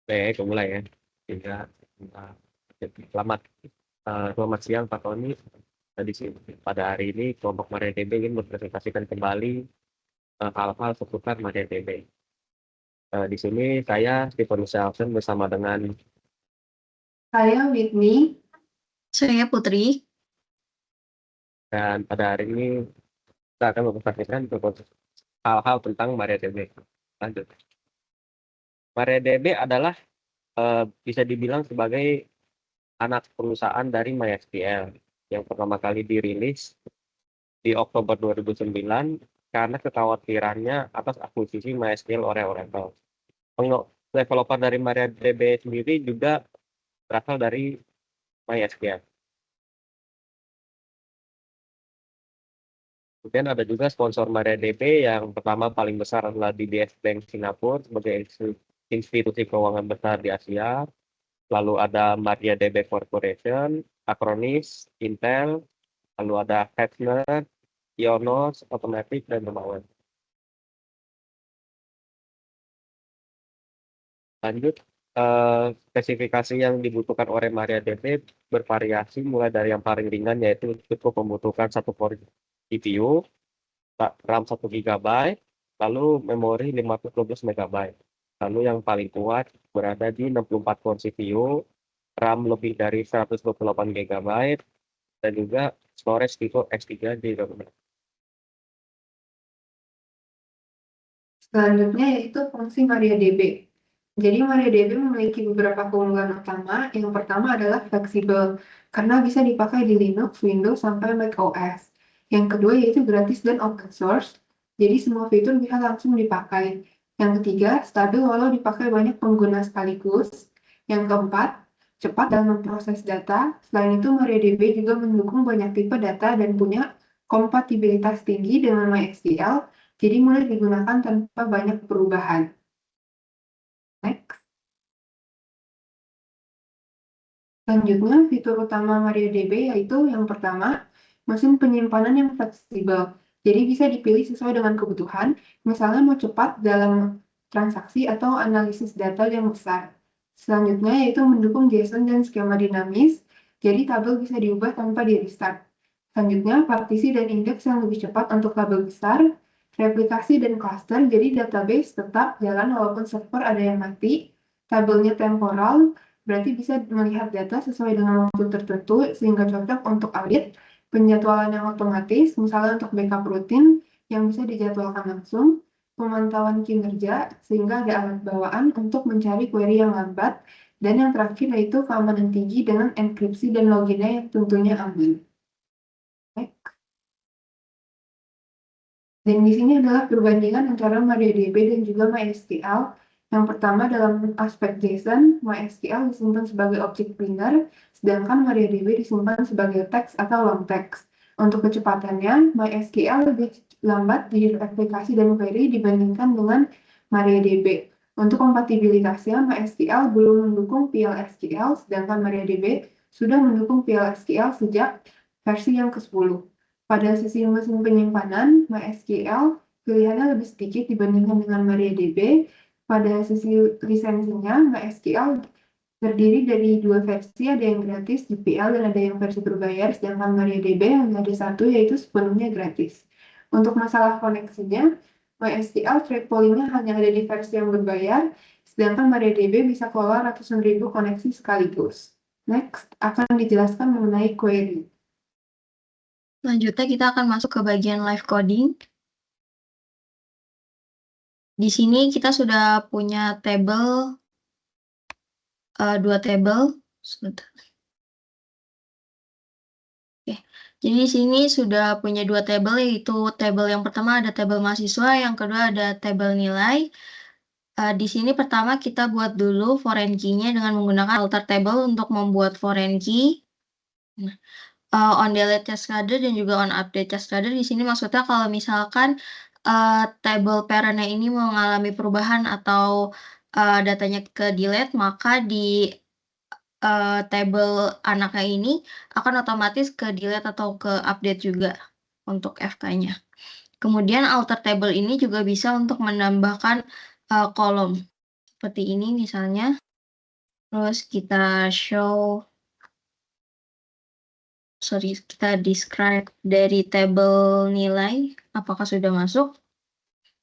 Baik, mulai ya. Sehingga, selamat, selamat siang Pak Tony. Pada hari ini kelompok MariaDB ingin mempresentasikan kembali hal-hal seputar MariaDB. Di sini saya Stephen Selson bersama dengan Saya Whitney. Saya Putri. dan pada hari ini kita akan mempresentasikan hal-hal tentang MariaDB. Lanjut. MariaDB adalah bisa dibilang sebagai anak perusahaan dari MySQL yang pertama kali dirilis di Oktober 2009 karena kekhawatirannya atas akuisisi MySQL oleh Oracle. Developer dari MariaDB sendiri juga berasal dari MySQL. Kemudian ada juga sponsor MariaDB yang pertama paling besar adalah DBS Bank Singapura sebagai institusi keuangan besar di Asia. Lalu ada MariaDB Corporation, Acronis, Intel, lalu ada Hetzner, Ionos, Automatic, dan Bemawan. Lanjut, spesifikasi yang dibutuhkan oleh MariaDB bervariasi mulai dari yang paling ringan yaitu cukup membutuhkan 1 core GPU, RAM 1 GB, lalu memori 512 MB. Lalu yang paling kuat berada di 64 core CPU, RAM lebih dari 128 GB, dan juga storage tipe X3 GB. Selanjutnya yaitu fungsi MariaDB. Jadi MariaDB memiliki beberapa keunggulan utama. Yang pertama adalah fleksibel, karena bisa dipakai di Linux, Windows, sampai Mac OS. Yang kedua yaitu gratis dan open source, jadi semua fitur bisa langsung dipakai. Yang ketiga, stabil walau dipakai banyak pengguna sekaligus. Yang keempat, cepat dalam memproses data. Selain itu, MariaDB juga mendukung banyak tipe data dan punya kompatibilitas tinggi dengan MySQL, jadi mudah digunakan tanpa banyak perubahan. Next. Selanjutnya, fitur utama MariaDB yaitu yang pertama, mesin penyimpanan yang fleksibel. Jadi bisa dipilih sesuai dengan kebutuhan, misalnya mau cepat dalam transaksi atau analisis data yang besar. Selanjutnya yaitu mendukung JSON dan skema dinamis, jadi tabel bisa diubah tanpa di-restart. Selanjutnya, partisi dan indeks yang lebih cepat untuk tabel besar, replikasi dan cluster, jadi database tetap jalan walaupun server ada yang mati, tabelnya temporal, berarti bisa melihat data sesuai dengan waktu tertentu sehingga cocok untuk audit, penjadwalan yang otomatis, misalnya untuk backup rutin yang bisa dijadwalkan langsung, pemantauan kinerja sehingga ada alat bawaan untuk mencari query yang lambat, dan yang terakhir yaitu keamanan tinggi dengan enkripsi dan loginnya yang tentunya aman. Dan di sini adalah perbandingan antara MariaDB dan juga MySQL. Yang pertama dalam aspek JSON, MySQL disimpan sebagai objek biner, sedangkan MariaDB disimpan sebagai teks atau long text. Untuk kecepatannya, MySQL lebih lambat di aplikasi dan query dibandingkan dengan MariaDB. Untuk kompatibilitasnya, MySQL belum mendukung PL/SQL, sedangkan MariaDB sudah mendukung PL/SQL sejak versi yang ke-10. Pada sisi mesin penyimpanan, MySQL pilihannya lebih sedikit dibandingkan dengan MariaDB. Pada sisi lisensinya, MySQL terdiri dari 2 versi, ada yang gratis GPL dan ada yang versi berbayar, sedangkan MariaDB hanya ada satu, yaitu sepenuhnya gratis. Untuk masalah koneksinya, MySQL thread poolingnya hanya ada di versi yang berbayar, sedangkan MariaDB bisa kelola ratusan ribu koneksi sekaligus. Next, akan dijelaskan mengenai query. Selanjutnya kita akan masuk ke bagian live coding. Di sini kita sudah punya tabel, 2 tabel. Sebentar. Oke. Jadi di sini sudah punya 2 tabel, yaitu tabel yang pertama ada tabel mahasiswa, yang kedua ada tabel nilai. Di sini pertama kita buat dulu foreign key-nya dengan menggunakan alter table untuk membuat foreign key. Nah, on delete cascade dan juga on update cascade di sini maksudnya kalau misalkan table parent-nya ini mengalami perubahan atau datanya ke delete, maka di table anaknya ini akan otomatis ke delete atau ke update juga untuk FK-nya. Kemudian alter table ini juga bisa untuk menambahkan kolom seperti ini misalnya. Terus kita kita describe dari tabel nilai apakah sudah masuk.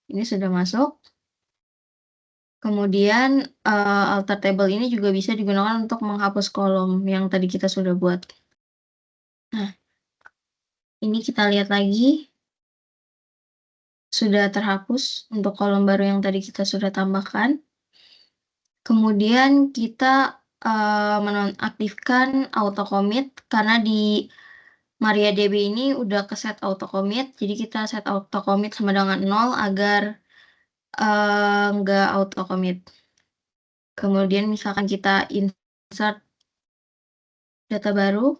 Ini sudah masuk. Kemudian alter table ini juga bisa digunakan untuk menghapus kolom yang tadi kita sudah buat. Nah, ini kita lihat lagi. Sudah terhapus untuk kolom baru yang tadi kita sudah tambahkan. Kemudian kita menonaktifkan auto commit karena di MariaDB ini udah ke set auto commit, jadi kita set auto commit sama dengan 0 agar nggak auto commit. Kemudian misalkan kita insert data baru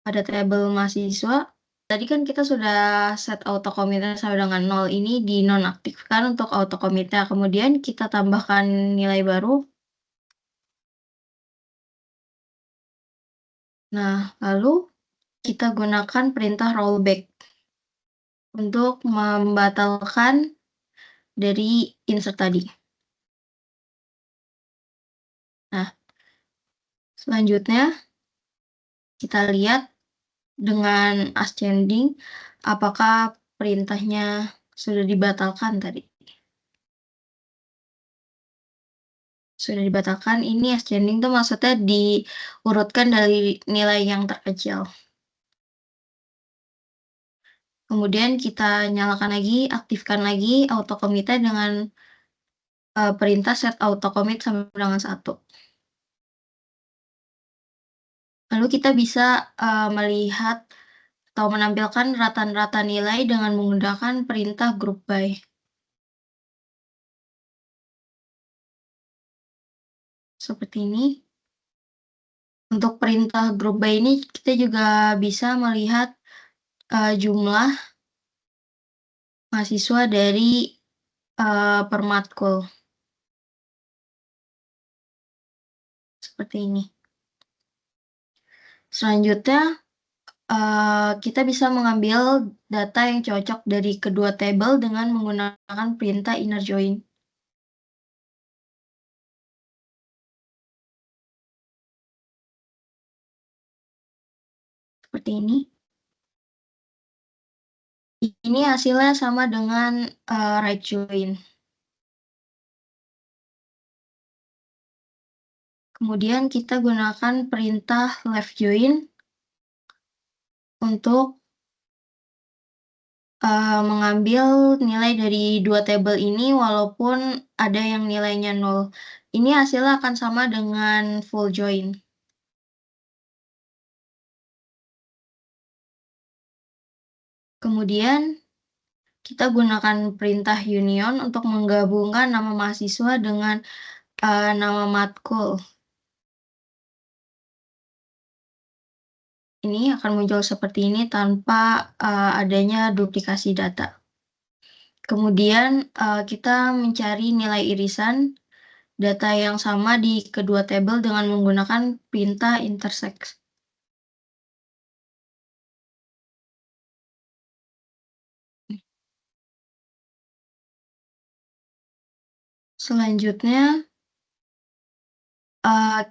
pada tabel mahasiswa, tadi kan kita sudah set auto commit-nya sama dengan 0, ini dinonaktifkan untuk auto commit-nya. Kemudian kita tambahkan nilai baru. Nah, lalu kita gunakan perintah rollback untuk membatalkan dari insert tadi. Nah, selanjutnya kita lihat dengan ascending apakah perintahnya sudah dibatalkan tadi. Sudah dibatalkan, ini ascending itu maksudnya diurutkan dari nilai yang terkecil. Kemudian kita nyalakan lagi, aktifkan lagi auto commit-nya dengan perintah set auto commit sama dengan 1. Lalu kita bisa melihat atau menampilkan ratan-ratan nilai dengan menggunakan perintah group by. Seperti ini. Untuk perintah group by ini kita juga bisa melihat jumlah mahasiswa dari per matkul. Seperti ini. Selanjutnya, kita bisa mengambil data yang cocok dari kedua tabel dengan menggunakan perintah inner join. Seperti ini. Ini hasilnya sama dengan right join. Kemudian kita gunakan perintah left join untuk mengambil nilai dari dua tabel ini walaupun ada yang nilainya 0. Ini hasilnya akan sama dengan full join. Kemudian kita gunakan perintah union untuk menggabungkan nama mahasiswa dengan nama matkul. Ini akan muncul seperti ini tanpa adanya duplikasi data. Kemudian kita mencari nilai irisan data yang sama di kedua tabel dengan menggunakan perintah intersect. Selanjutnya,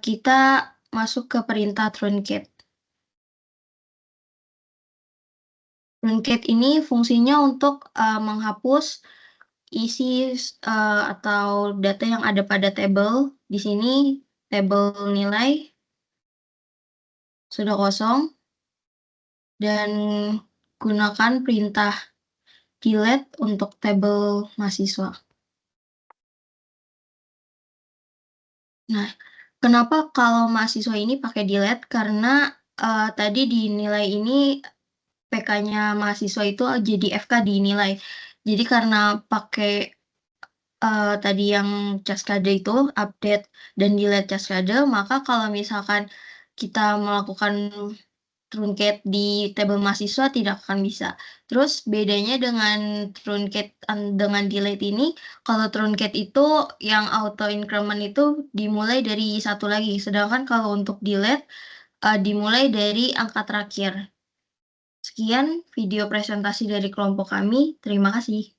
kita masuk ke perintah truncate. Truncate ini fungsinya untuk menghapus isi atau data yang ada pada tabel. Di sini tabel nilai sudah kosong dan gunakan perintah delete untuk tabel mahasiswa. Nah, kenapa kalau mahasiswa ini pakai delete? Karena tadi di nilai ini PK-nya mahasiswa itu jadi FK di nilai. Jadi karena pakai tadi yang Cascade itu update dan delete Cascade, maka kalau misalkan kita melakukan truncate di tabel mahasiswa tidak akan bisa. Terus bedanya dengan truncate dengan delete ini, kalau truncate itu yang auto increment itu dimulai dari 1 lagi, sedangkan kalau untuk delete dimulai dari angka terakhir. Sekian video presentasi dari kelompok kami, terima kasih.